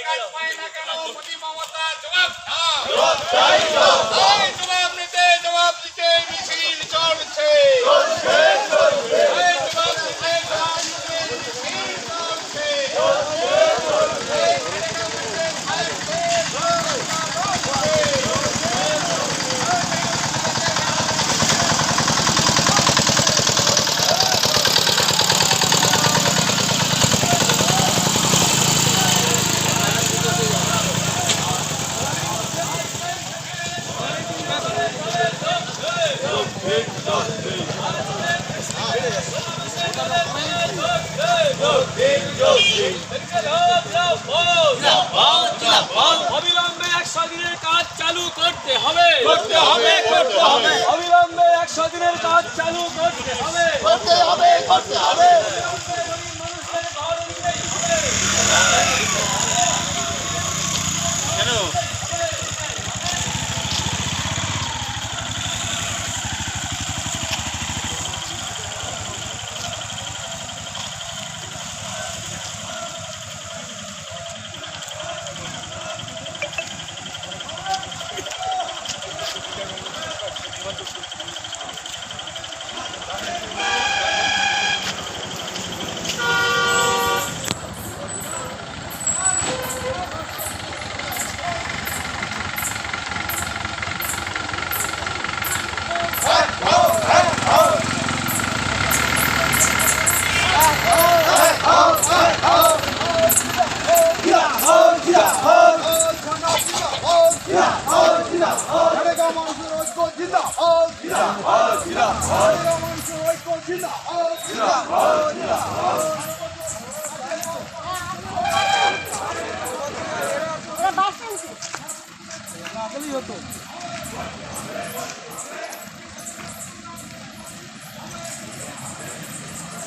কাজ পায় না কেন মোদি মমতা জবাব দাও জবাব দিতে মিছিল চলছে অবিলম্বে 100 দিনের কাজ চালু করতে হবে অবিলম্বে 100 দিনের কাজ চালু করতে হবে মানুষের ঘর দিতেই হবে আসলেই হতো